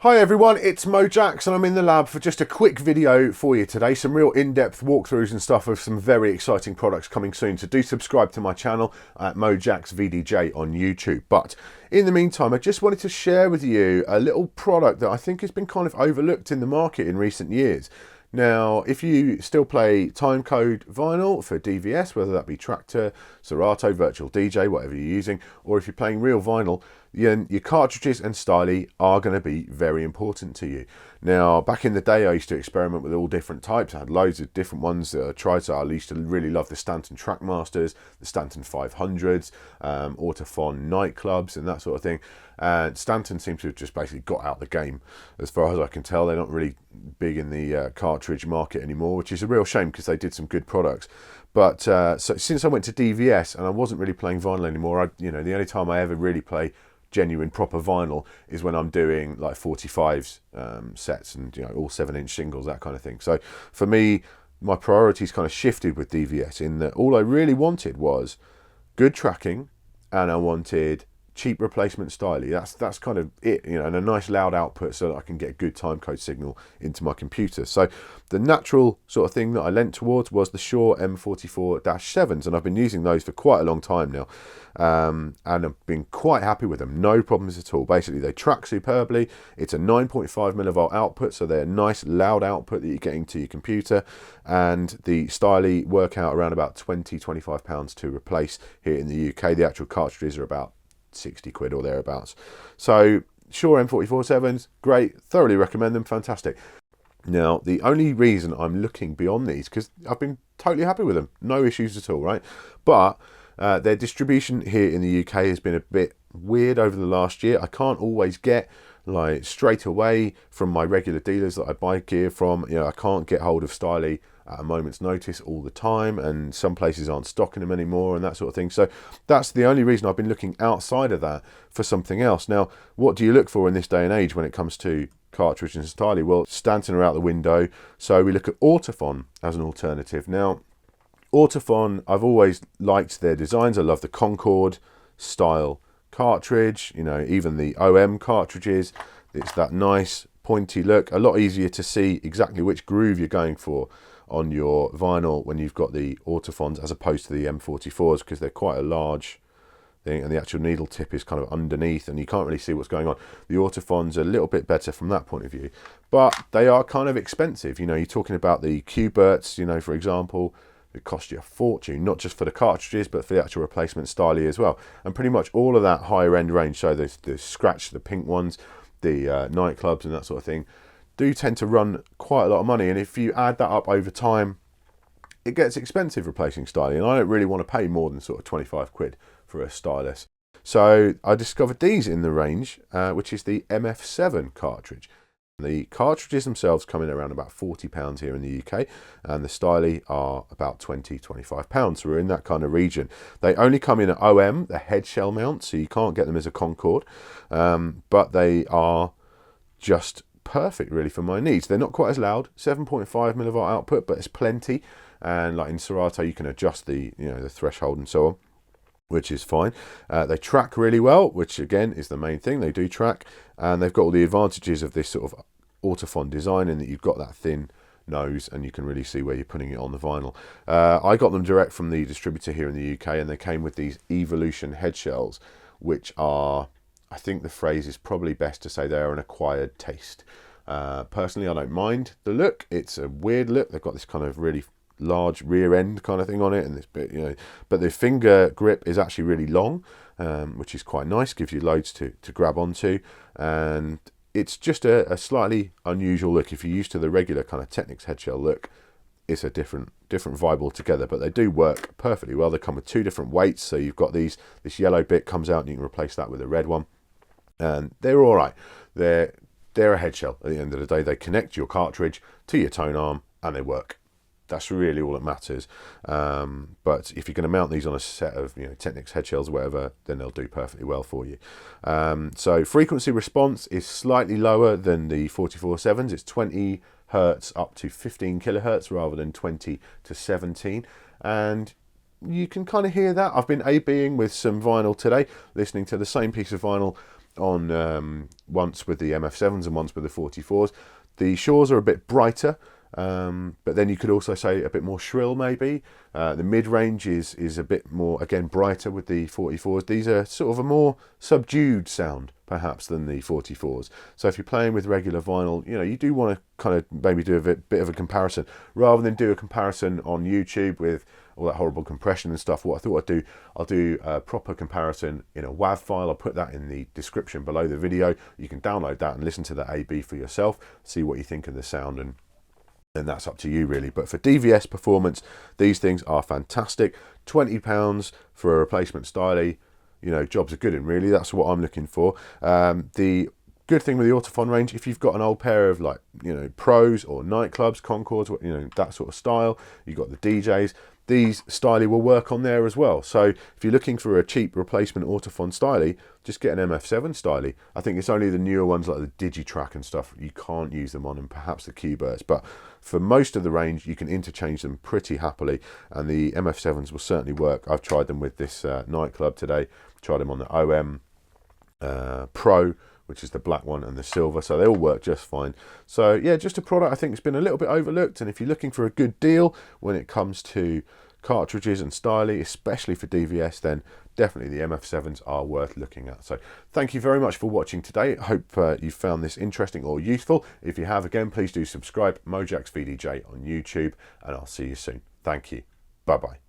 Hi everyone, it's Mojax and I'm in the lab for just a quick video for you today. Some real in-depth walkthroughs and stuff of some very exciting products coming soon. So do subscribe to my channel at Mojax VDJ on YouTube. But in the meantime, I just wanted to share with you a little product that I think has been kind of overlooked in the market in recent years. Now, if you still play timecode vinyl for DVS, whether that be Traktor, Serato, Virtual DJ, whatever you're using, or if you're playing real vinyl, your cartridges and styli are going to be very important to you. Now, back in the day, I used to experiment with all different types. I had loads of different ones that I tried. So I used to really love the Stanton Trackmasters, the Stanton 500s, Ortofon nightclubs and that sort of thing. And Stanton seems to have just basically got out the game. As far as I can tell, they're not really big in the cartridge market anymore, which is a real shame because they did some good products. But so since I went to DVS and I wasn't really playing vinyl anymore, the only time I ever really play genuine proper vinyl is when I'm doing like 45s sets and all 7-inch singles, that kind of thing. So for me, my priorities kind of shifted with DVS in that all I really wanted was good tracking and I wanted cheap replacement styli. That's kind of it, and a nice loud output so that I can get a good timecode signal into my computer. So the natural sort of thing that I leant towards was the Shure M44-7s, and I've been using those for quite a long time now, and I've been quite happy with them. No problems at all. Basically, they track superbly. It's a 9.5 millivolt output, so they're a nice loud output that you're getting to your computer, and the styli work out around about £20-25 to replace here in the UK. The actual cartridges are about 60 quid or thereabouts. So Shure M44-7s, great, thoroughly recommend them, fantastic. Now the only reason I'm looking beyond these, because I've been totally happy with them, no issues at all, right? But their distribution here in the UK has been a bit weird over the last year. I can't always get like straight away from my regular dealers that I buy gear from. I can't get hold of styli at a moment's notice all the time, and some places aren't stocking them anymore and that sort of thing. So that's the only reason I've been looking outside of that for something else. Now, what do you look for in this day and age when it comes to cartridge and styli? Well, Stanton are out the window, so we look at Ortofon as an alternative. Now, Ortofon, I've always liked their designs. I love the Concorde style cartridge, even the OM cartridges. It's that nice pointy look, a lot easier to see exactly which groove you're going for on your vinyl when you've got the Ortofons as opposed to the M44s, because they're quite a large thing and the actual needle tip is kind of underneath and you can't really see what's going on. The Ortofons are a little bit better from that point of view, but they are kind of expensive. You're talking about the Q-Berts, for example. It cost you a fortune, not just for the cartridges, but for the actual replacement styli as well. And pretty much all of that higher end range, so the Scratch, the pink ones, the nightclubs and that sort of thing, do tend to run quite a lot of money. And if you add that up over time, it gets expensive replacing styli. And I don't really want to pay more than sort of 25 quid for a stylus. So I discovered these in the range, which is the MF7 cartridge. The cartridges themselves come in around about £40 here in the UK, and the styli are about £20-25. So we're in that kind of region. They only come in at OM, the head shell mount, so you can't get them as a Concorde, but they are just perfect really for my needs. They're not quite as loud, 7.5 millivolt output, but it's plenty. And like in Serato, you can adjust the the threshold and so on, which is fine. They track really well, which again is the main thing. They do track, and they've got all the advantages of this sort of Ortofon design in that you've got that thin nose and you can really see where you're putting it on the vinyl. I got them direct from the distributor here in the UK, and they came with these Evolution head shells, which are, I think the phrase is probably best to say, they're an acquired taste. Personally, I don't mind the look. It's a weird look. They've got this kind of really large rear end kind of thing on it, and this bit, but the finger grip is actually really long, which is quite nice, gives you loads to grab onto, and it's just a slightly unusual look. If you're used to the regular kind of Technics head shell look, it's a different vibe altogether, but they do work perfectly well. They come with two different weights, so you've got this yellow bit comes out and you can replace that with a red one, and they're all right. They're a head shell. At the end of the day, they connect your cartridge to your tone arm and they work. That's really all that matters. But if you're going to mount these on a set of Technics head shells or whatever, then they'll do perfectly well for you. So frequency response is slightly lower than the 44-7s. It's 20 hertz up to 15 kilohertz rather than 20 to 17. And you can kind of hear that. I've been A-Bing with some vinyl today, listening to the same piece of vinyl on once with the MF7s and once with the 44s. The Shures are a bit brighter, but then you could also say a bit more shrill maybe. The mid-range is a bit more, again, brighter with the 44s. These are sort of a more subdued sound perhaps than the 44s. So if you're playing with regular vinyl, you know, you do want to kind of maybe do a bit of a comparison rather than do a comparison on YouTube with all that horrible compression and stuff. What I thought I'll do a proper comparison in a WAV file. I'll put that in the description below the video. You can download that and listen to the A/B for yourself, see what you think of the sound, and then that's up to you really. But for DVS performance, these things are fantastic. £20 for a replacement stylie, you know, jobs are good, and really that's what I'm looking for. The good thing with the Ortofon range, if you've got an old pair of, like, you know, pros or nightclubs, Concords, you know, that sort of style, you've got the DJs, these stylie will work on there as well. So if you're looking for a cheap replacement Ortofon stylie, just get an MF7 stylie. I think it's only the newer ones like the Digitrack and stuff you can't use them on, and perhaps the Q-Bursts, but for most of the range you can interchange them pretty happily, and the MF7s will certainly work. I've tried them with this nightclub today, tried them on the OM Pro, which is the black one, and the silver, so they all work just fine. So yeah, just a product I think has been a little bit overlooked, and if you're looking for a good deal when it comes to cartridges and stylie, especially for DVS, then definitely the MF7s are worth looking at. So thank you very much for watching today. I hope you found this interesting or useful. If you have, again, please do subscribe. Mojax VDJ on YouTube, and I'll see you soon. Thank you. Bye bye.